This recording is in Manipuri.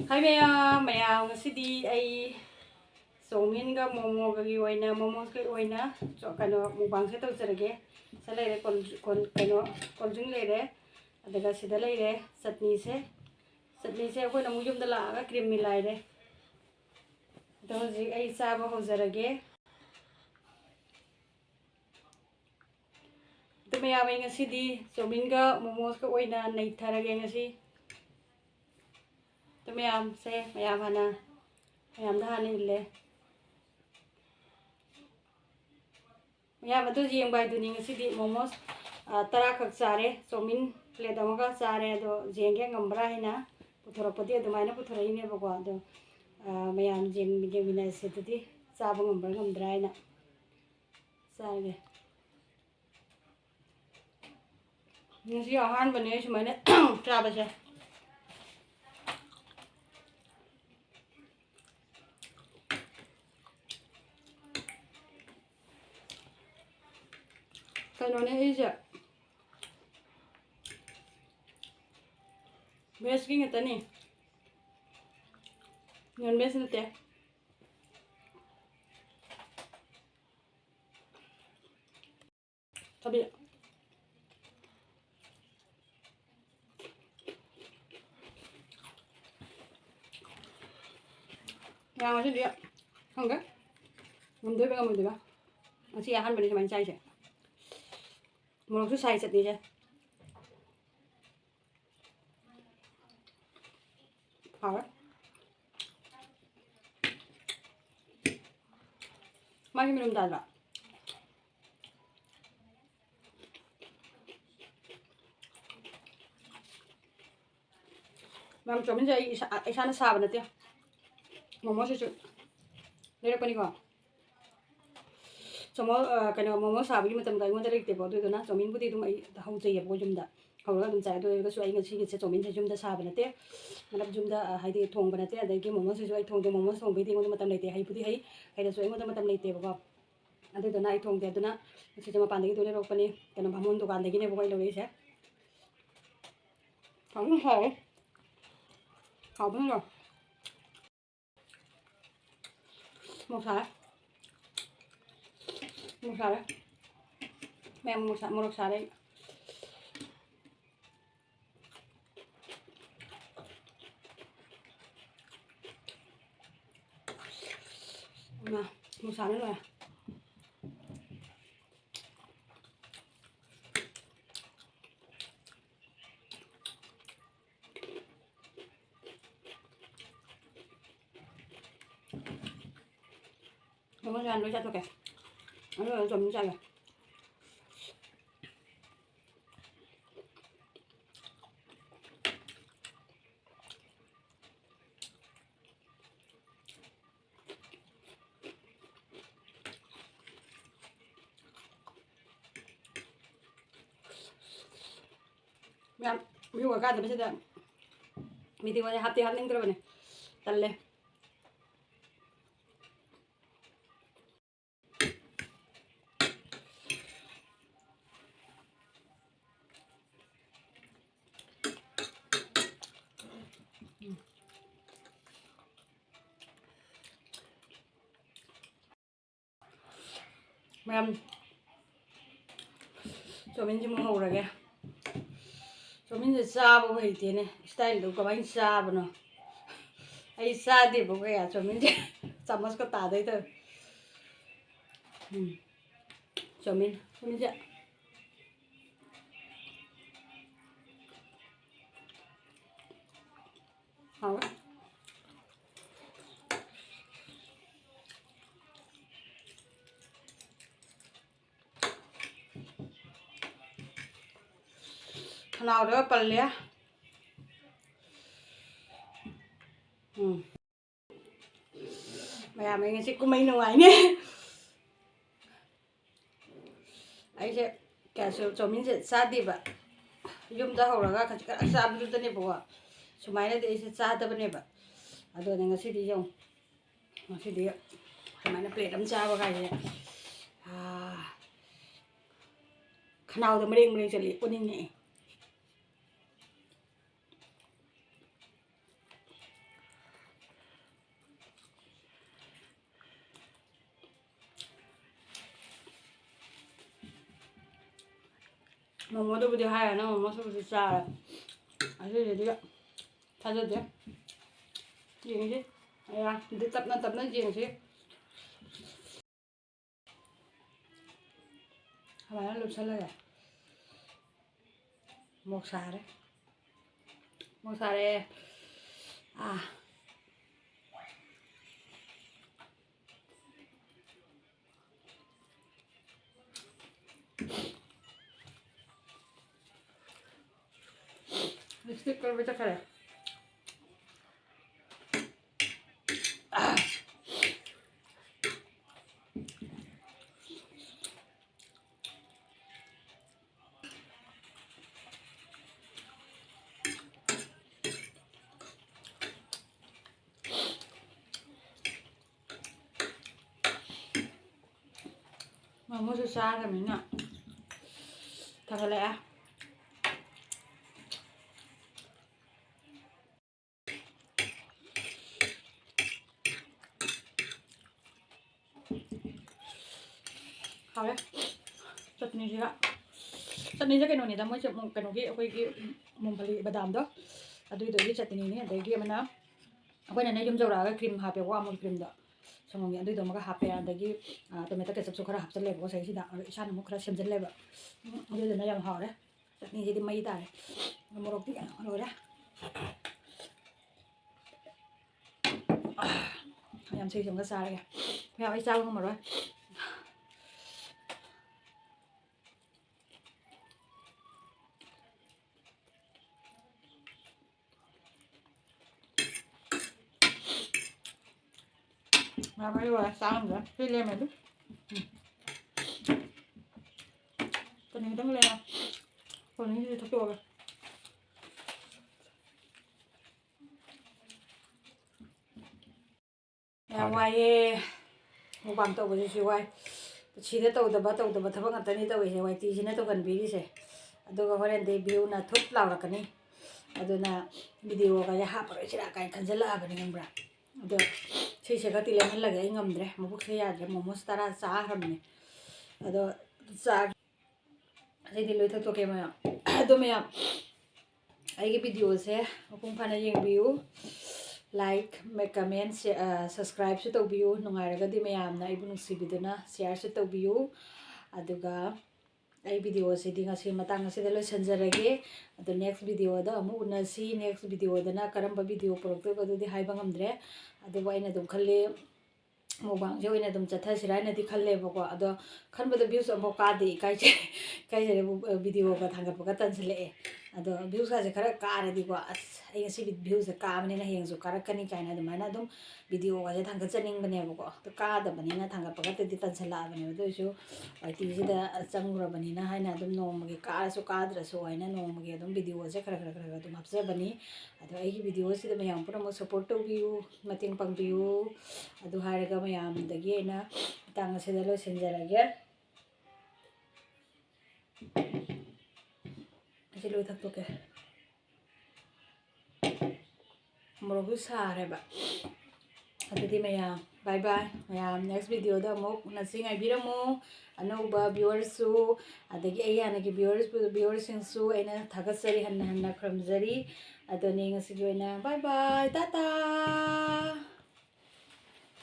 Hai maya ngasi ai somin ga momo ga gi oina momo ke oina so kano mubang se to serege sale re kon kano kon jing le re adaga sida le re chutney se ko na mujum da la ga cream milai re to ji ai sa ba ho serege to maya mai ngasi di somin ga momo ke oina nei tharage ngasi to mayam se mayam hana mayam da hana ille mayam adu jeng bai du ning sidi momos tara khak chare chomin plate amaga chare do jengge ngambra hina puthora podi adu maina puthora ine bago ado mayam jeng mina se tadi chaba ngambra ngambra hina chare ngasi ahan bane sumaina chaba se kanone ija bes ki ngata ni nyon bes nate tabi yang masih dia enggak ngambil apa ngambil apa masih ahan bane sumaina chai se Morok sai chutney je hả mai cái mình làm gì làm cho mình dây ai sang nó xả vào nữa momo sih dari apa nih kok semua karena momo xả với mình cái ngon dari tiap waktu itu nah chomin putih itu mai hau cai ya pokok jumda hau lah dum cai itu suai ngasih gitu chomin sih jumda xả vào nữa mana jumda hai di thong vào nữa ada cái momo sih suai thong di momo thong với di ngon macam lete hai putih hai da suai ngon macam lete pokok ada itu nah thong dia itu nah sih cuma pandai itu nih rok pani karena bamun tuh kan lagi nih pokok itu sih kamu hau bener loh một xài đấy mẹ một xài đấy mà một xài nữa rồi không có ăn đối chặt thôi kìa nó rồi chồng như vậy mẹ ví dụ cái thì bây giờ mình thì hạt linh rồi này tần lên mẹ cho mình chim hầu rồi kìa cho mìnhจะซาบ่ให้ทีนี่สไตล์ดูก็ไม่ซาบ่เนาะไอ้ซาดิบ่ก็cho mìnhจะมัสก็ตาได้เถอะcho mìnhจะเอาnào đó bật lé mẹ mình sẽ có mấy ngoài nhé ấy chứ cả số cho mình sẽ xa đi vậy dùng ra hậu là các xa bây giờ này bỏ số máy này thì sẽ xa tới bên này vậy à rồi này sẽ đi dùng sẽ đi số máy nó plate đóng xa vào cái này nào thì mình sẽ lấy quân này ꯃꯣꯃꯣꯗꯨꯕꯨꯗꯤ ꯍꯥꯏꯔꯅ ꯃꯣꯃꯣꯁꯨꯕꯨꯗꯤ ꯆꯥꯔꯦ ꯑꯁꯤꯁꯤꯗꯤ ꯊꯥꯖꯗꯦ ꯌꯦꯡꯁꯤ ꯑꯗꯨ ꯇꯞꯅ ꯇꯞꯅ ꯌꯦꯡꯁꯤ ꯁꯨꯃꯥꯏꯅ ꯂꯨꯞꯁꯜꯂꯒ ꯃꯣꯛ ꯁꯥꯔꯦ lipstick कर बेटा करे मोमो से चार मिना थगले खावे चटनी से कहीं मोई कहीं अखोगी मूंगफली बादाम अदुगी चटनी अदगी अखोना यूम जौरा क्रीम हापे अमूल क्रीम संगोमी अदुद हापे अदगी टोमेटो केचप खरा हापचलेबो सहीदा इसाना खरा सेमजलेब अदुदना याम हावरे चटनी से मई तारे मोरक्ती लोरे याम सही समगा चारगे याम आई चाबो ngमरो Mày rồi sao nữa? Đi lên mày đúng. Cái này đang lên. Còn này thì thật rồi. Ngoài một bàn tàu với chị ngoài chỉ để tàu đập thằng bạn tao đi tàu với ngoài tí chỉ để tàu gần bì đi xe. Aduh kalau yang debut na thup lau lah kan ni. Aduh na video kaya hap orang cakap kaya kanjela apa ni kan berat. Aduh saya cakap tilam hal lagi ingam deh. Mabuk saya ada momo setara sah ram ni. Aduh sah. Saya di luar tu kaya mana. Aduh mana. Aiki video saya. Aku pun yang view. Like, make comment, subscribe su tawbiyu nungayraga di mayamna ibu nugsibiduna share su tawbiyu aduga ai video se di ngasi matang ngasi da loisanjarage adu next video da amu unasi next video da na karamba video porokto adu di haiba ngamdre adu waina dum khalle mobang je waina dum chathasira na di khalle bako adu khanba da views ambo ka de kai je video ka thangat ka tansle ado views ka je khara ka di ko as ai ngasi views ka mane na heng su karakani kaina dum mana dum video ka je thangat chaning bane bako to ka da bane na thangat ka te di tansala bane do su ai ti ji da changra bane na haina dum nom gi ka su ka dra su haina nom gi dum video je khara dum hapsa bane ado ai gi video si da mayam pura mo support to view mating pang view ado haraga mayam dagi na tang se da lo senjarage Aja lu tak toke. Morogu sare ba. Adudi maya. Bye bye. Maya next video da mo nasing ai biramo anauba viewers su adagi ai ana gi viewers su aina thagasari hanna kramjari adoni ngasi joina bye bye tata